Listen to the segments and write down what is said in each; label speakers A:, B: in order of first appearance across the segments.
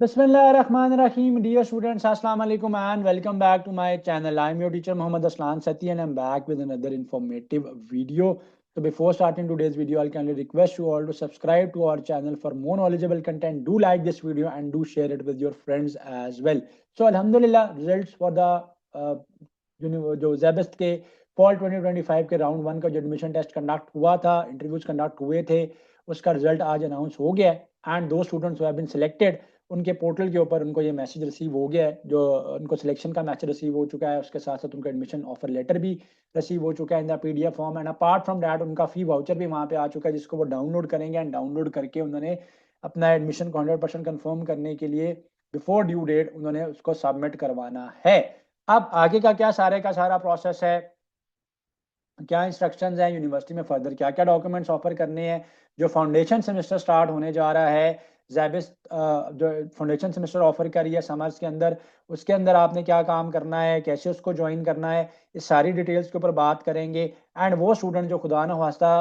A: Bismillahirrahmanirrahim. Dear students, Assalamu alaikum and welcome back to my channel. I am your teacher Muhammad Aslan Sati and I am back with another informative video. So before starting today's video, I'll kindly request you all to subscribe to our channel for more knowledgeable content. Do like this video and do share it with your friends as well. So Alhamdulillah, results for the uh, जो जेबस्ट के fall 2025 के round one का जो admission test conduct हुआ था, interviews conduct हुए थे, उसका रिजल्ट आज अनाउंस हो गया है एंड दो students who have been selected, उनके पोर्टल के ऊपर उनको ये मैसेज रिसीव हो गया है, जो उनको सिलेक्शन का मैसेज रिसीव हो चुका है, उसके साथ साथ उनका एडमिशन ऑफर लेटर भी रिसीव हो चुका है in the PDF form and apart from that उनका फी वाउचर भी वहाँ पे आ चुका है, जिसको वो डाउनलोड करेंगे एंड डाउनलोड करके उन्होंने अपना एडमिशन को 100% कन्फर्म करने के लिए बिफोर ड्यू डेट उन्होंने उसको सबमिट करवाना है। अब आगे का क्या सारे का सारा प्रोसेस है, क्या इंस्ट्रक्शंस हैं, यूनिवर्सिटी में फर्दर क्या क्या डॉक्यूमेंट्स ऑफर करने हैं, जो फाउंडेशन सेमेस्टर स्टार्ट होने जा रहा है जैबिस जो फाउंडेशन सेमेस्टर ऑफर कर रही है समर्स के अंदर, उसके अंदर आपने क्या काम करना है, कैसे उसको ज्वाइन करना है, इस सारी डिटेल्स के ऊपर बात करेंगे। एंड वो स्टूडेंट जो खुदा न खास्ता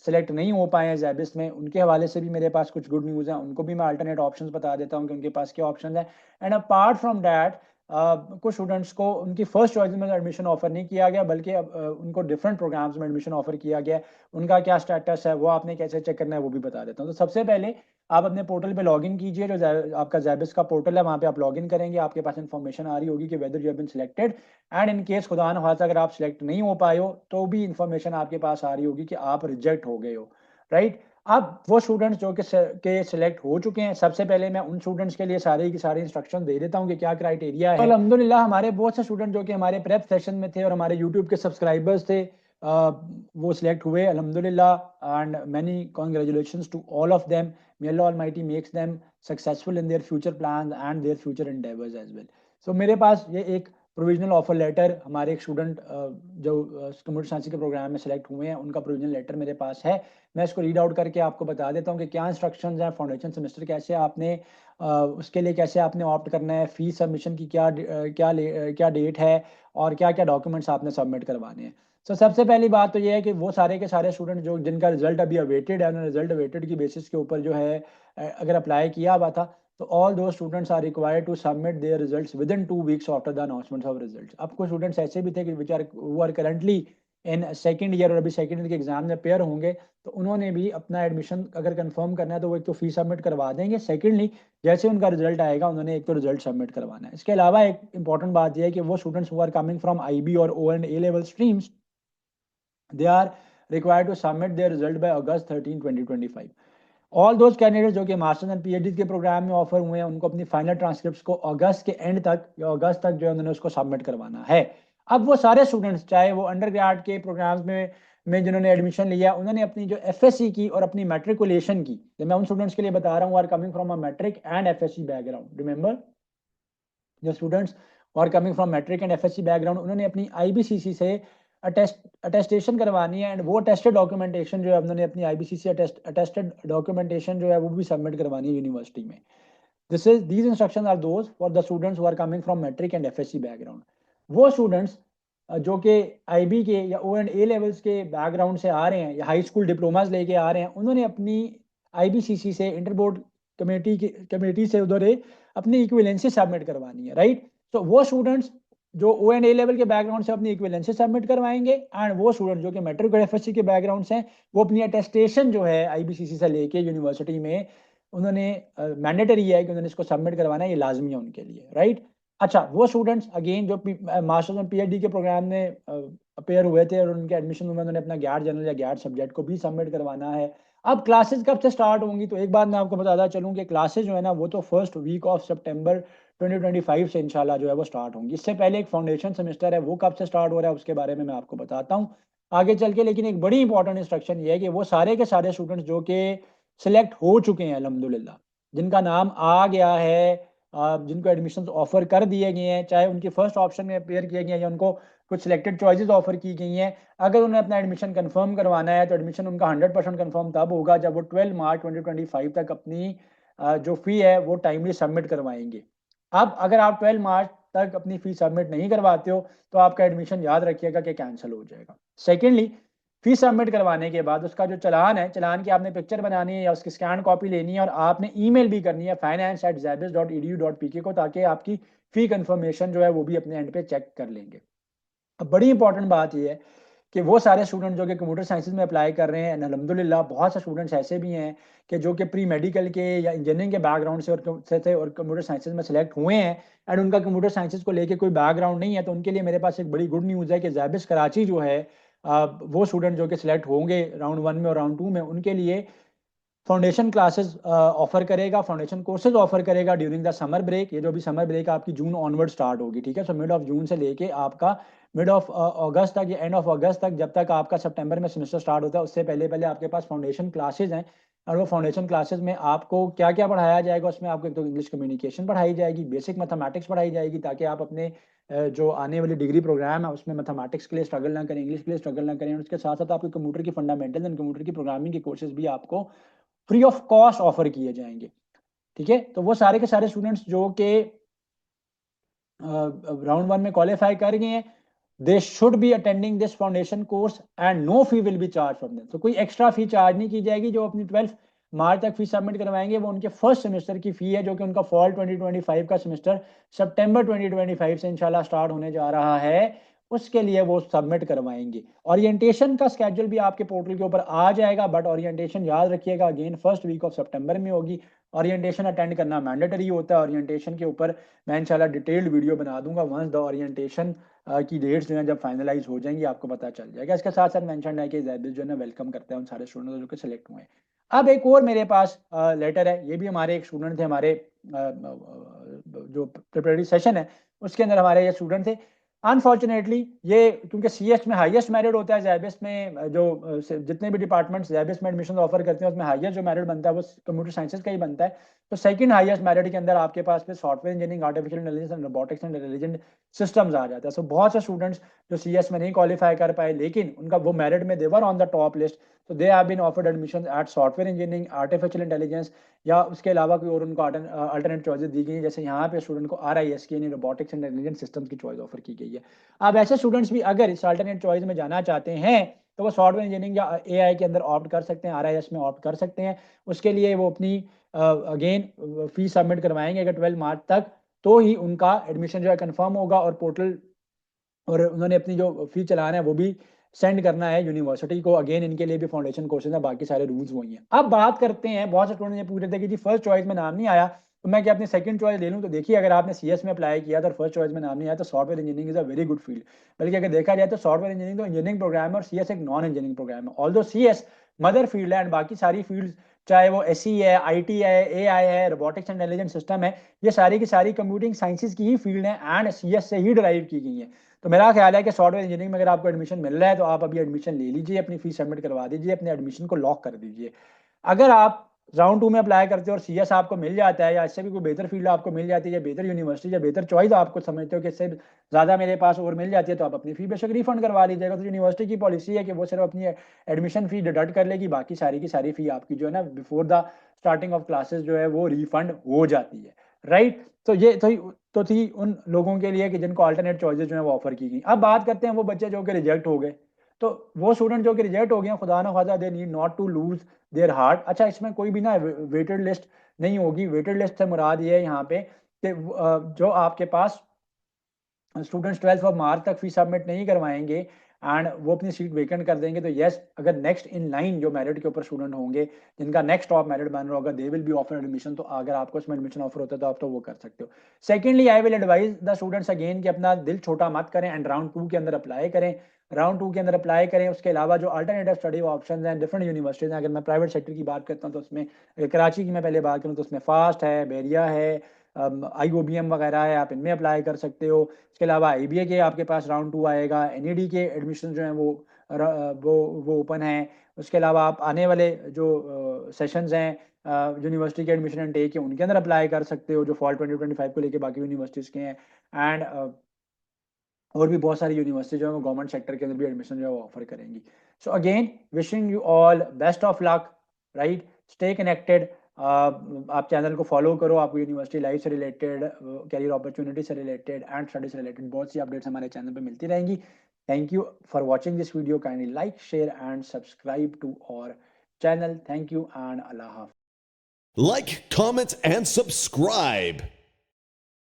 A: सेलेक्ट नहीं हो पाए हैं जैबिस में, उनके हवाले से भी मेरे पास कुछ गुड न्यूज़ हैं, उनको भी मैं अल्टरनेट ऑप्शंस बता देता हूँ कि उनके पास क्या ऑप्शन है। एंड अपार्ट फ्रॉम दैट कुछ स्टूडेंट्स को उनकी फर्स्ट चॉइस में एडमिशन ऑफर नहीं किया गया, बल्कि अब उनको डिफरेंट प्रोग्राम्स में एडमिशन ऑफर किया गया। उनका क्या स्टेटस है वो आपने कैसे चेक करना है वो भी बता देता हूँ। तो सबसे पहले आप अपने पोर्टल पे लॉगिन कीजिए, जो आपका जैबिस का पोर्टल है वहाँ पे आप लॉगिन करेंगे, आपके पास इन्फॉर्मेशन आ रही होगी कि whether you have been selected and in case खुदा न खास्ता अगर आप सिलेक्ट नहीं हो पाए हो तो भी इन्फॉर्मेशन आपके पास आ रही होगी कि आप रिजेक्ट हो गए हो, राइट। अब वो स्टूडेंट्स जो के सिलेक्ट हो चुके हैं, सबसे पहले मैं उन स्टूडेंट्स के लिए सारे की सारे इंस्ट्रक्शन दे देता हूँ कि क्या क्राइटेरिया है। तो अल्हम्दुलिल्लाह हमारे बहुत से स्टूडेंट जो कि हमारे प्रेप सेशन में थे और हमारे यूट्यूब के सब्सक्राइबर्स थे, वो सिलेक्ट हुए अल्हम्दुलिल्लाह and many congratulations to all of them. May Allah almighty makes them successful in their future plan and their future endeavours as well. So मेरे पास ये एक प्रोविजनल ऑफर लेटर हमारे एक स्टूडेंट जो कंप्यूटर साइंस के प्रोग्राम में select हुए हैं उनका प्रोविजनल लेटर मेरे पास है। मैं इसको रीड आउट करके आपको बता देता हूँ कि क्या इंस्ट्रक्शंस हैं, फाउंडेशन सेमेस्टर कैसे आपने उसके लिए कैसे आपने ऑप्ट करना है, फीस सबमिशन की क्या डेट है और क्या क्या डॉक्यूमेंट्स आपने सबमिट करवाने हैं। तो सबसे पहली बात तो ये है कि वो सारे के सारे स्टूडेंट जो जिनका रिजल्ट अभी अवेटेड है, उन्होंने रिजल्ट अवेटेड की बेसिस के ऊपर जो है अगर अप्लाई किया हुआ था, तो ऑल दो students are required to submit their results within 2 weeks after the announcement of results. अब कुछ स्टूडेंट्स ऐसे भी थे कि which are currently in second year और अभी सेकंड ईयर के एग्जाम में पेयर होंगे, तो उन्होंने भी अपना एडमिशन अगर कंफर्म करना है तो वो एक तो फीस सबमिट करवा देंगे, सेकंडली जैसे उनका रिजल्ट आएगा उन्होंने एक तो रिजल्ट सबमिट करवाना है। इसके अलावा एक इंपॉर्टेंट बात यह है कि वो students who are coming from IB और O and A level streams, they are required to submit their result by August 13 2025। All those candidate जो कि मास्टर्स एंड पीएचडी के प्रोग्राम में ऑफर हुए हैं, उनको अपनी फाइनल ट्रांसक्रिप्ट्स को अगस्त के एंड तक या अगस्त तक जो है उन्होंने उसको सबमिट करवाना है। अब वो सारे स्टूडेंट्स चाहे वो अंडर ग्रेड के प्रोग्राम्स में जिन्होंने एडमिशन लिया, उन्होंने अपनी जो एफएससी की और अपनी मैट्रिकुलेशन की, तो मैं उन स्टूडेंट्स के लिए बता रहा हूँ are coming from a matric and FSc background, remember जो students are coming from matric and FSc background, उन्होंने अपनी आईबीसीसी से अटेस्टेशन करवानी है एंड वो अटेस्टेड डॉक्यूमेंटेशन जो है उन्होंने अपनी आईबीसीसी अटेस्टेड डॉक्यूमेंटेशन जो है वो भी सबमिट करवानी है यूनिवर्सिटी में। These instructions are those for the students who are coming from metric and FSC background। वो स्टूडेंट्स जो कि आईबी के या ओ एंड ए लेवल्स के बैकग्राउंड से आ रहे हैं या हाई स्कूल डिप्लोमास लेके आ रहे हैं, उन्होंने अपनी आईबीसीसी से इंटरबोर्ड कमेटी से उधर अपनी इक्विवेलेंसी सबमिट करवानी है, राइट। तो वो स्टूडेंट्स जो ओ एंड ए लेवल के बैकग्राउंड से अपनी इक्विवेलेंसी सबमिट करवाएंगे एंड वो स्टूडेंट जो कि मैट्रिक और एफएससी के बैकग्राउंड से हैं, वो अपनी अटेस्टेशन जो है आईबीसीसी से लेके यूनिवर्सिटी में उन्होंने मैंडेटरी है कि उन्होंने इसको सबमिट करवाना है, ये लाजमी है उनके लिए, राइट। अच्छा, वो स्टूडेंट्स अगेन जो मास्टर्स और पीएचडी के प्रोग्राम में अपेयर हुए थे और उनके एडमिशन में उन्होंने अपना गैट जनरल या गैट सब्जेक्ट को भी सबमिट करवाना है। अब क्लासेस कब से स्टार्ट होंगी, तो एक बात मैं आपको बताता चलूँ कि क्लासेस जो है ना वो तो फर्स्ट वीक ऑफ सितंबर 2025 से इंशाल्लाह जो है वो स्टार्ट होंगी। इससे पहले एक फाउंडेशन सेमेस्टर है, वो कब से स्टार्ट हो रहा है उसके बारे में मैं आपको बताता हूँ आगे चल के। लेकिन एक बड़ी इंपॉर्टेंट इंस्ट्रक्शन ये है कि वो सारे के सारे स्टूडेंट्स जो कि सिलेक्ट हो चुके हैं अल्हम्दुलिल्लाह, जिनका नाम आ गया है, जिनको एडमिशन ऑफर कर दिए गए हैं, चाहे उनके फर्स्ट ऑप्शन में अपेयर किए गए हैं या उनको कुछ सिलेक्टेड चॉइसेस ऑफर की गई हैं, अगर उन्हें अपना एडमिशन कंफर्म करवाना है तो एडमिशन उनका 100% कंफर्म तब होगा जब वो 12 मार्च 2025 तक अपनी जो फी है वो टाइमली सबमिट करवाएंगे। अब अगर आप 12 मार्च तक अपनी फी सबमिट नहीं करवाते हो तो आपका एडमिशन याद रखिएगा कि कैंसिल हो जाएगा। सेकेंडली, फीस सबमिट करवाने के बाद उसका जो चालान है, चालान की आपने पिक्चर बनानी है या उसकी स्कैन कॉपी लेनी है और आपने ईमेल भी करनी है finance@zabis.edu.pk को, ताकि आपकी फी कंफर्मेशन जो है वो भी अपने एंड पे चेक कर लेंगे। अब बड़ी इंपॉर्टेंट बात यह है कि वो सारे स्टूडेंट जो कि कंप्यूटर साइंसेज में अप्लाई कर रहे हैं, अल्हम्दुलिल्लाह बहुत से स्टूडेंट्स ऐसे भी हैं कि जो कि प्री मेडिकल के या इंजीनियरिंग के बैकग्राउंड से थे और कंप्यूटर साइंसेज में सेलेक्ट हुए हैं, एंड उनका कंप्यूटर साइंसेज को लेके कोई बैकग्राउंड नहीं है, तो उनके लिए मेरे पास एक बड़ी गुड न्यूज़ है कि ज़ैबिस कराची जो है, वो स्टूडेंट जो कि सिलेक्ट होंगे राउंड 1 में और राउंड 2 में, उनके लिए फाउंडेशन क्लासेस ऑफर करेगा, फाउंडेशन कोर्सेज ऑफर करेगा ड्यूरिंग द समर ब्रेक। ये जो भी समर ब्रेक आपकी जून ऑनवर्ड स्टार्ट होगी, ठीक है। सो मिड ऑफ जून से लेके आपका मिड ऑफ अगस्त तक या एंड ऑफ अगस्त तक, जब तक आपका सितंबर में सेमेस्टर स्टार्ट होता है, उससे पहले पहले आपके पास फाउंडेशन क्लासेज हैं। और वो फाउंडेशन क्लासेज में आपको क्या क्या पढ़ाया जाएगा, उसमें आपको एक तो इंग्लिश कम्युनिकेशन पढ़ाई जाएगी, बेसिक मैथमेटिक्स पढ़ाई जाएगी, ताकि आप अपने जो आने वाली डिग्री प्रोग्राम है उसमें मैथमेटिक्स के लिए स्ट्रगल ना करें, इंग्लिश के लिए स्ट्रगल ना करें। और उसके साथ साथ आपके कंप्यूटर की फंडामेंटल एंड कंप्यूटर की प्रोग्रामिंग के कोर्सेज भी आपको फ्री ऑफ कॉस्ट ऑफर किए जाएंगे, ठीक है। तो वो सारे के सारे स्टूडेंट्स जो कि राउंड 1 में क्वालिफाई कर गए हैं, they should be attending this foundation course and no fee will be charge from them. तो कोई एक्स्ट्रा फी चार्ज नहीं की जाएगी। जो अपनी 12 मार्च तक फी सबमिट करवाएंगे वो उनके फर्स्ट सेमेस्टर की फी है, जो कि उनका फॉल 2025 का सेमेस्टर सितंबर 2025 से इंशाल्लाह स्टार्ट होने जा रहा है, उसके लिए वो सबमिट करवाएंगे। ओरिएंटेशन का स्केड्यूल भी आपके पोर्टल के ऊपर आ जाएगा, बट ओरिएंटेशन याद रखिएगा अगेन फर्स्ट वीक ऑफ सितंबर में होगी। ओरिएंटेशन अटेंड करना मैंडेटरी होता है। ओरिएंटेशन के ऊपर मैं इंशाल्लाह डिटेल्ड वीडियो बना दूंगा वंस द ओरिएंटेशन की डेट्स जो है जब फाइनलाइज हो जाएंगी, आपको पता चल जाएगा। इसके साथ साथ मेंशन है कि ज़ैबिस जो है वेलकम करते हैं उन सारे स्टूडेंट जो कि सिलेक्ट हुए हैं। अब एक और मेरे पास लेटर है, ये भी हमारे एक स्टूडेंट थे, हमारे जो प्रिपरेटरी सेशन है उसके अंदर हमारे ये स्टूडेंट थे। अनफॉर्चुनेटली ये क्योंकि सीएस में हाईएस्ट मेरिट होता है, ज़ैबिस में जो जितने भी डिपार्टमेंट्स ज़ैबिस में एडमिशन ऑफर करते हैं उसमें हाईएस्ट जो मेरिट बनता है वो कंप्यूटर साइंसेज का ही बनता है। तो सेकंड हाईएस्ट मेरिट के अंदर आपके पास पे software engineering, artificial intelligence and robotics and intelligent systems आ जाता है। सो बहुत से स्टूडेंट्स जो सीएस में नहीं क्वालिफाई कर पाए, लेकिन उनका वो मेरिट में they were on the top list, तो they have been offered admission at software engineering, artificial intelligence, या उसके अलावा कोई और उनको अल्टरनेट चॉइसेस दी गई है। जैसे यहाँ पे स्टूडेंट को आरआईएस की यानी रोबोटिक्स एंड इंटेलिजेंट सिस्टम्स की चॉइस ऑफर की गई है। अब ऐसे स्टूडेंट्स भी अगर इस अल्टरनेट चॉइस में जाना चाहते हैं तो वो सॉफ्टवेयर इंजीनियरिंग या एआई के अंदर ऑप्ट कर सकते हैं, आरआईएस में ऑप्ट कर सकते हैं। उसके लिए वो अपनी अगेन फीस सबमिट करवाएंगे अगर 12 मार्च तक, तो ही उनका एडमिशन जो है कंफर्म होगा। और पोर्टल और उन्होंने अपनी जो फी चलाना है वो भी सेंड करना है यूनिवर्सिटी को। अगेन इनके लिए भी फाउंडेशन कोर्सेज है, बाकी सारे रूल्स वही हैं। अब बात करते हैं, बहुत से स्टूडेंट ये पूछ रहे थे कि जी फर्स्ट चॉइस में नाम नहीं आया तो मैं क्या अपनी सेकंड चॉइस ले लूं। तो देखिए अगर आपने सीएस में अप्लाई किया तो फर्स्ट चॉइस में नाम नहीं आया तो software engineering is a very good field. बल्कि अगर देखा जाए तो सॉफ्टवेयर इंजीनियरिंग तो इंजीनियरिंग प्रोग्राम है और सीएस एक नॉन इंजीनियरिंग प्रोग्राम है। ऑल्दो सीएस मदर फील्ड है एंड बाकी सारी फील्ड चाहे वो एसई है, आईटी है, एआई है, रोबोटिक्स एंड इंटेलिजेंट सिस्टम है, ये सारी की सारी कंप्यूटिंग साइंसेज की ही फील्ड है एंड सीएस से ही डिराइव की गई है। तो मेरा ख्याल है कि सॉफ्टवेयर इंजीनियरिंग में अगर आपको एडमिशन मिल रहा है तो आप अभी एडमिशन ले लीजिए, अपनी फीस सबमिट करवा दीजिए, अपने एडमिशन को लॉक कर दीजिए। अगर आप राउंड 2 में अप्लाई करते हो और सीएस आपको मिल जाता है या इससे भी कोई बेहतर फील्ड आपको मिल जाती है या बेहतर यूनिवर्सिटी या बेहतर चॉइस आपको समझते हो कि इससे ज़्यादा मेरे पास और मिल जाती है, तो आप अपनी फी बेशक रिफंड करवा लीजिएगा। तो यूनिवर्सिटी की पॉलिसी है कि वो सिर्फ अपनी एडमिशन फी डिडक्ट कर लेगी, बाकी सारी की सारी फी आपकी जो है ना before the starting of classes जो है वो रिफंड हो जाती है, राइट। तो ये तो थी उन लोगों के लिए कि जिनको अल्टरनेट चॉइसेस जो है वो ऑफर की गई। अब बात करते हैं वो बच्चे जो कि रिजेक्ट हो गए। तो वो स्टूडेंट जो कि रिजेक्ट हो गए, खुदा ना खासा they need not to lose their heart. अच्छा, इसमें कोई भी ना वेटेड लिस्ट नहीं होगी। वेटेड लिस्ट से मुराद ये है यहाँ पे कि जो आपके पास स्टूडेंट्स 12 ऑफ मार्च तक फीस सबमिट नहीं करवाएंगे एंड वो अपनी सीट वेकेंट कर देंगे, तो यस अगर नेक्स्ट इन लाइन जो मेरिट के ऊपर स्टूडेंट होंगे जिनका नेक्स्ट टॉप मेरिट बन रहा होगा, they will be offer admission. तो अगर आपको इसमें एडमिशन ऑफर होता है तो आप तो वो कर सकते हो। Secondly I will advise the students again कि अपना दिल छोटा मत करें एंड राउंड 2 के अंदर अप्लाई करें। राउंड 2 के अंदर अप्लाई करें। उसके अलावा जो अल्टरनेटिव स्टडी ऑप्शन हैं डिफरेंट यूनिवर्सिटीज हैं, अगर मैं प्राइवेट सेक्टर की बात करता हूँ तो उसमें कराची की मैं पहले बात करूँ तो उसमें फास्ट है, बेरिया है, IOBM वगैरह है, आप इनमें अप्लाई कर सकते हो। इसके अलावा IBA के आपके पास राउंड 2 आएगा, NED के एडमिशन जो हैं वो ओपन है। उसके अलावा आप आने वाले जो सेशंस हैं यूनिवर्सिटी के एडमिशन एंड टेक के, उनके अंदर अप्लाई कर सकते हो जो फॉल 2025 को लेके बाकी यूनिवर्सिटीज के हैं। एंड और भी बहुत सारी यूनिवर्सिटी जो है वो गवर्नमेंट सेक्टर के अंदर भी एडमिशन जो है वो ऑफर करेंगी। So again wishing you all best of luck, right. Stay connected. आप चैनल को फॉलो करो, आपको यूनिवर्सिटी लाइफ से रिलेटेड, कैरियर अपॉर्चुनिटी से रिलेटेड एंड स्टडी से रिलेटेड बहुत सी अपडेट्स हमारे चैनल पे मिलती रहेंगी। Thank you for watching this video. Kindly like, share and subscribe to our channel. Thank you and Allah Hafiz.
B: Like, comment, and subscribe.